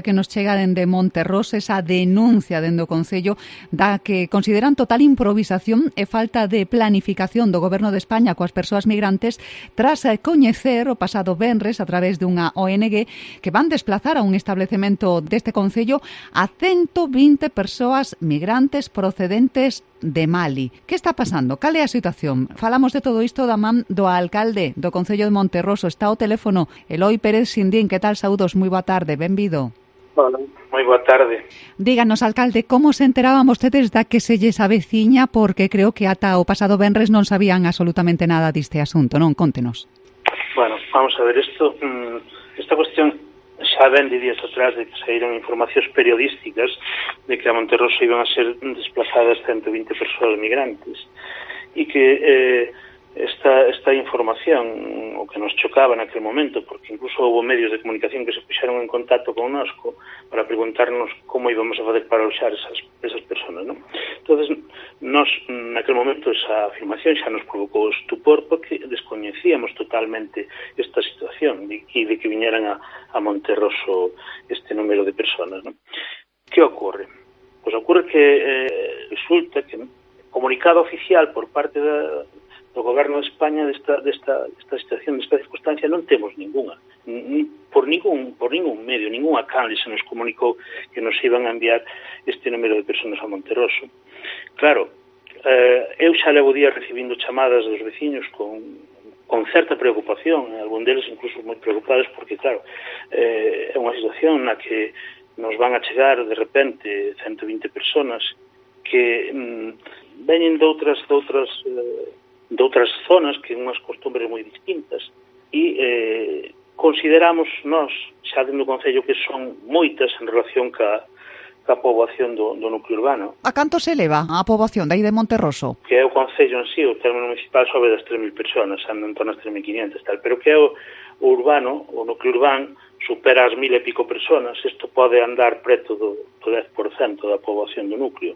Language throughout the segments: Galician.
que nos chega dende Monterroso, esa denuncia dende o Concello da que consideran total improvisación e falta de planificación do Goberno de España coas persoas migrantes tras coñecer o pasado venres a través dunha ONG que van desplazar a un establecemento deste Concello a 120 persoas migrantes procedentes de Mali. Que está pasando? Cal é a situación? Falamos de todo isto da man do alcalde do Concello de Monterroso. Está ao teléfono Eloi Pérez Sindín. Que tal? Saúdos, moi boa tarde, benvido. Hola, moi boa tarde. Díganos, alcalde, como se enteraban vostedes da que se lles aveciña, porque creo que ata o pasado venres non sabían absolutamente nada deste asunto, non? Contenos. Bueno, vamos a ver, esta cuestión xa ven de días atrás de que saíron informacións periodísticas de que a Monterroso iban a ser desplazadas 120 persoas migrantes e que esta información o que nos chocaba naquele momento, porque incluso houve medios de comunicación que se puxeron en contacto connosco para preguntarnos como íbamos a fazer para aloxar esas personas, non? Entonces, nos naquele momento esa afirmación xa nos provocou estupor porque descoñecíamos totalmente esta situación e de que viñeran a Monterroso este número de personas, non? Que ocorre? Pois ocorre que resulta que comunicado oficial por parte do Goberno de España desta situación, desta circunstancia, non temos ninguna. Por ningún medio, ningún canle se nos comunicou que nos iban a enviar este número de personas a Monterroso. Claro, eu xa levo días recibindo chamadas dos veciños con certa preocupación, algún deles incluso moi preocupados, porque, claro, é unha situación na que nos van a chegar de repente 120 personas que veñen de outras zonas que unhas costumbres moi distintas e consideramos nós xa dentro do Concello que son moitas en relación ca poboación do núcleo urbano. A canto se eleva a poboación dai de Monterroso? Que é o Concello en sí, o término municipal sobe das 3.000 personas, anda en torno às 3.500 tal, pero que é o urbano, o núcleo urbano supera as 1.000 e pico personas, isto pode andar preto do 10% da poboación do núcleo.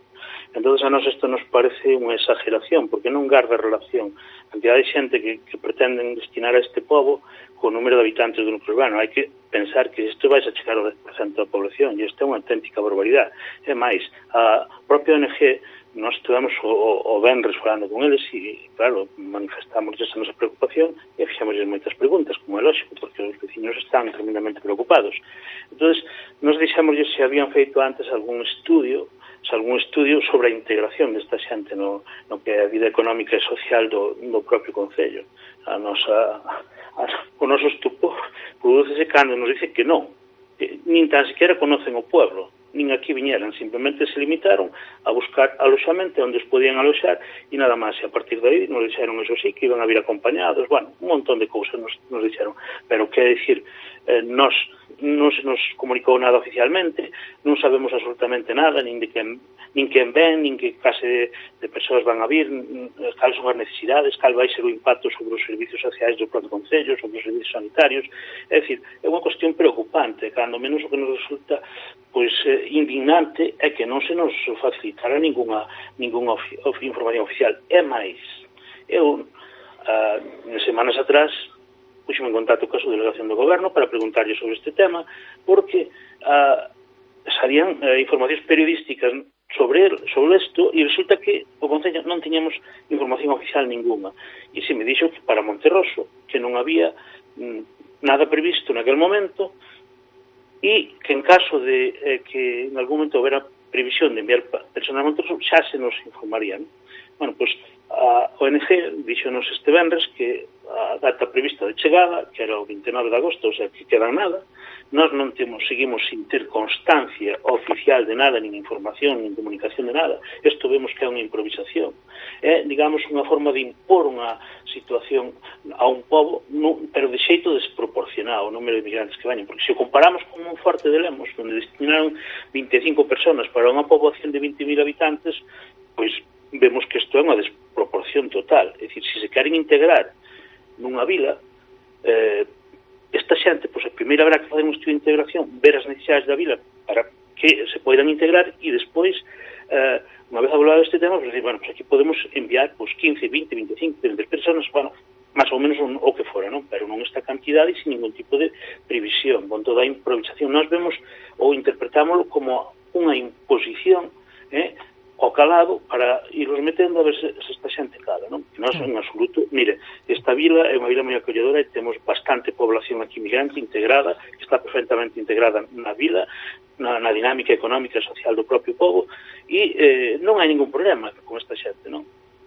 Entón, a nós isto nos parece unha exageración, porque non garda relación a cantidad de xente que pretenden destinar a este pobo co número de habitantes do núcleo urbano. Hai que pensar que isto vai a chegar ao 10% da población, e isto é unha auténtica barbaridade. É máis, a propia ONG, nós estuvemos o venres falando con eles e, claro, manifestamos esa nosa preocupación e fixamos moitas preguntas, como é lógico, porque os veciños están tremendamente preocupados. Entón, nos deixamos se habían feito antes algún estudio sobre a integración desta xente no que é a vida económica e social do propio Concello. O noso estupor prodúcese cando nos dice que non, nin tan sequera conocen o pueblo, nin aquí viñeran, simplemente se limitaron a buscar aloxamento onde os podían aloxar e nada máis, e a partir de aí nos dixeron eso sí, que iban a vir acompañados, bueno, un montón de cousas nos dixeron, pero quer dicir, non se nos comunicou nada oficialmente, non sabemos absolutamente nada, nin quen ven, nin que clase de persoas van a vir, cal son as necesidades, cal vai ser o impacto sobre os servicios sociais do propio Concello, sobre os servicios sanitarios. É dicir, é unha cuestión preocupante, cando menos o que nos resulta indignante é que non se nos facilitara ninguna información oficial. É máis, eu, semanas atrás, puxeme en contacto coa súa delegación do Goberno para preguntarlle sobre este tema, porque salían informacións periodísticas sobre isto e resulta que o Concello non tiñamos información oficial ninguna. E se me dixo que para Monterroso que non había nada previsto naquele momento e que en caso de que en algún momento houbera previsión de enviar personas a Monterroso xa se nos informarían. Bueno, pois a ONG díxonos este venres que a data prevista de chegada, que era o 29 de agosto, o sea, que queda nada, nós non seguimos sin ter constancia oficial de nada, nin información, nin comunicación de nada. Isto vemos que é unha improvisación. É, digamos, unha forma de impor unha situación a un pobo, pero de xeito desproporcionado o número de migrantes que veñen, porque se o comparamos con Monforte de Lemos, onde destinaron 25 personas para unha poboación de 20.000 habitantes, pois vemos que isto é unha desproporción total. É dicir, se queren integrar nunha vila, esta xente, pois, a primeira habrá que fazer un estudio de integración, ver as necesidades da vila para que se poidan integrar e despois, unha vez hablado deste tema, pois, decir, bueno, pois aquí podemos enviar pois, 15, 20, 25, 30 personas, bueno, máis ou menos o que fora, non? Pero non esta cantidade e sin ningún tipo de previsión, con toda a improvisación. Nós vemos ou interpretámoslo como unha imposición ao calado para irlos metendo a ver se esta xente cala, non? E nós, en absoluto, mire, esta vila é unha vila moi acolledora e temos bastante población aquí migrante integrada, que está perfectamente integrada na vila, na dinámica económica e social do propio povo, e non hai ningún problema con esta xente, non?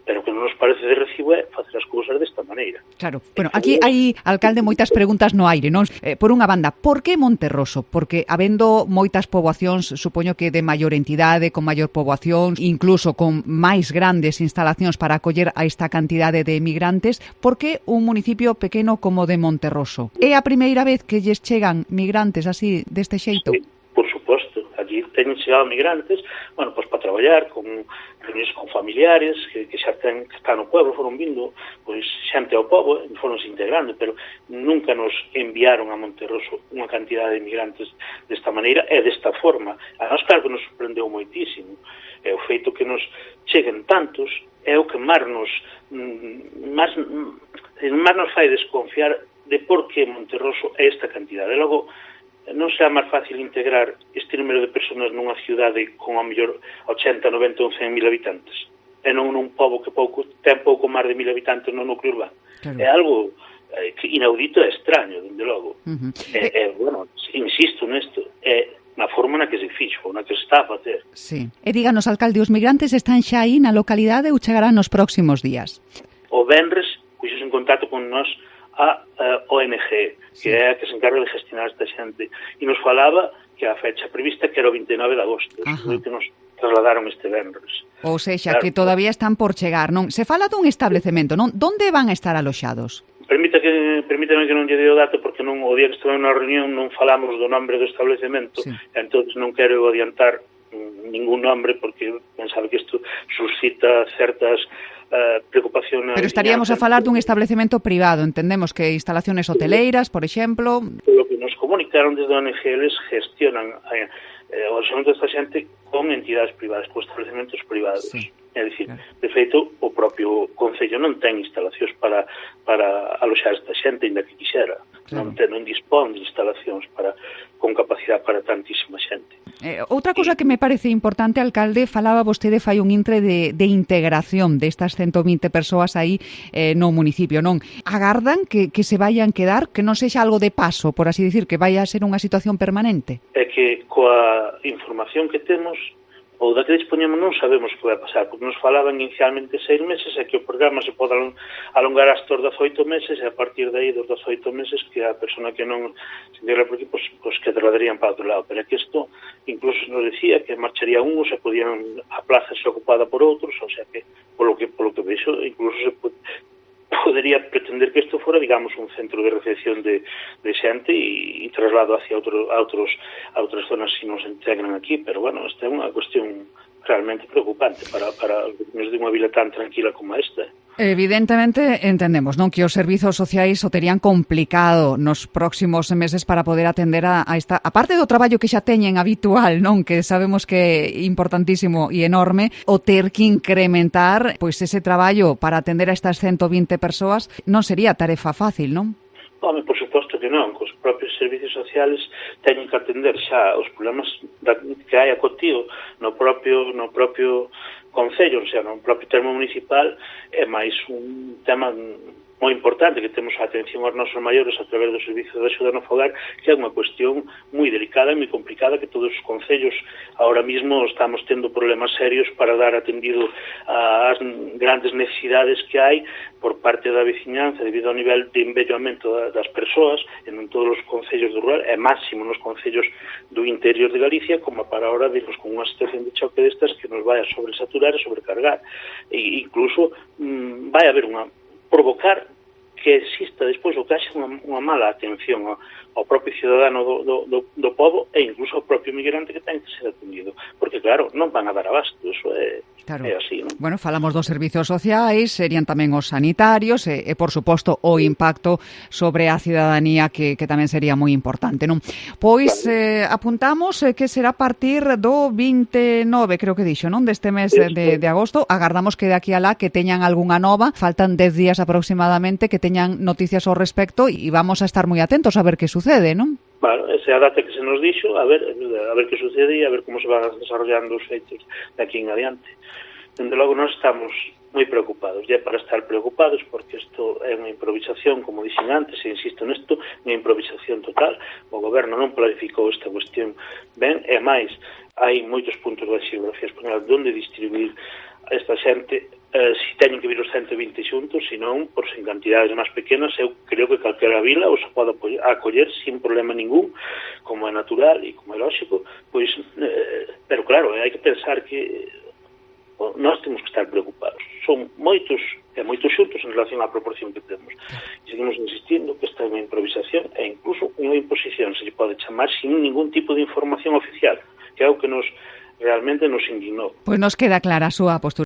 Pero que non nos parece de recibo é facer as cousas desta maneira. Claro. Bueno, aquí hai, alcalde, moitas preguntas no aire, non? Por unha banda, por que Monterroso? Porque habendo moitas poboacións, supoño que de maior entidade, con maior poboación, incluso con máis grandes instalacións para acoller a esta cantidade de migrantes, por que un municipio pequeno como de Monterroso? É a primeira vez que lles chegan migrantes así, deste xeito? Sí, por suposto. Aquí teñen chegado migrantes, bueno, pois para traballar, con reunións con familiares que xa que están no pueblo, foron vindo pois xente ao pobo e foron se integrando, pero nunca nos enviaron a Monterroso unha cantidade de migrantes desta maneira e desta forma. A nós, claro, que nos sorprendeu moitísimo. E o feito que nos cheguen tantos é o que máis nos fai desconfiar de por que Monterroso é esta cantidade. E logo, non será máis fácil integrar este número de persoas nunha ciudade con a mellor 80, 90 ou 100 mil habitantes e non nun pobo que ten pouco máis de 1000 habitantes no núcleo urbano. Claro. É algo inaudito e extraño, dende logo. Bueno, insisto nesto, é na forma na que se fixo, na que se está a facer. Sí. E díganos, alcalde, os migrantes están xa aí na localidade ou chegarán nos próximos días? O venres, puxos en contacto con nós a ONG, que é a que se encarga de gestionar esta xente, e nos falaba que a fecha prevista que era o 29 de agosto, que nos trasladaron este venres. Ou sexa, claro, que todavía están por chegar, non? Se fala dun establecemento, non? Donde van a estar aloxados? Permítame que non lle dei o dato, porque non, o día que esteve na reunión non falamos do nombre do establecemento, entón non quero adiantar ningún nombre, porque pensaba que isto suscita certas preocupación. Pero estaríamos a falar dun establecemento privado, entendemos que instalaciones hoteleiras, por exemplo. Lo que nos comunicaron desde a ONG, eles gestionan o alojamento desta xente con entidades privadas, con establecementos privados. Sí. É dicir, claro, de feito, o propio Concello non ten instalacións para aloxar esta xente, ainda que quixera. Claro. Non dispón de instalacións con capacidade para tantísima xente. Outra cousa que me parece importante, alcalde, falaba vostede fai un intre de integración destas 120 persoas aí no municipio, non? Agardan que se vayan quedar, que non sexa algo de paso, por así dicir, que vaya a ser unha situación permanente? É que coa información que temos, ou da que dispoñemos, non sabemos o que vai pasar, porque nos falaban inicialmente 6 meses e que o programa se pode alongar hasta os 18 meses e a partir de aí dos 18 meses que a persona que non se integra por aquí pues que trasladarían para outro lado, pero é que isto incluso nos decía que marcharía uns e podían a plaza ser ocupada por outros, o sea que polo que vexo incluso se podería pretender que isto fora, digamos, un centro de recepción de xente e traslado hacia outras zonas se non se integran aquí, pero bueno, esta é unha cuestión realmente preocupante para os vecinos de unha vila tan tranquila como esta. Evidentemente entendemos, non, que os servizos sociais o terían complicado nos próximos meses para poder atender a esta, aparte do traballo que xa teñen habitual, non, que sabemos que é importantísimo e enorme, o ter que incrementar pois ese traballo para atender a estas 120 persoas non sería tarefa fácil, non? Home, por suposto que non, que os propios servicios sociales teñen que atender xa os problemas que hai acotío no propio Concello, o sea, no propio termo municipal, é máis un tema moi importante que temos a atención aos nosos maiores a través do servicio de axuda no fogar, que é unha cuestión moi delicada e moi complicada que todos os concellos ahora mismo estamos tendo problemas serios para dar atendido ás grandes necesidades que hai por parte da veciñanza debido ao nivel de envellamento das persoas en todos os concellos do rural e máximo nos concellos do interior de Galicia, como para ahora virnos con unha situación de choque destas que nos vai a sobresaturar e sobrecargar e incluso vai haber provocar que exista despois o que haxe unha mala atención ao propio cidadano do pobo e incluso ao propio migrante que ten que ser atendido. Porque, claro, non van a dar abasto, eso é así, non? Bueno, falamos dos servizos sociais, serían tamén os sanitarios e por suposto, o impacto sobre a cidadanía que tamén sería moi importante, non? Pois apuntamos que será a partir do 29, creo que dixo, non? Deste mes de agosto. Agardamos que de aquí a lá que teñan algunha nova. Faltan 10 días aproximadamente que teñan noticias ao respecto e vamos a estar moi atentos a ver que sucede, non? Bueno, esa é a data que se nos dixo, a ver que sucede e a ver como se van desarrollando os feitos de aquí en adiante. Dende logo, nós estamos moi preocupados, e é para estar preocupados porque isto é unha improvisación, como dixen antes, e insisto nesto, unha improvisación total. O goberno non planificou esta cuestión ben, e máis, hai moitos puntos da xeografía española onde distribuir a esta xente, se teñen que vir os 120 xuntos, senón, por en cantidades máis pequenas, eu creo que calquera vila os pode acoller sin problema ningún, como é natural e como é lógico, pois, pero claro, hai que pensar que nós temos que estar preocupados. Son moitos xuntos en relación á proporción que temos. E seguimos insistindo que esta é unha improvisación e incluso unha imposición, se lle pode chamar, sin ningún tipo de información oficial, que é o que realmente nos indignou. Pois nos queda clara a súa postura.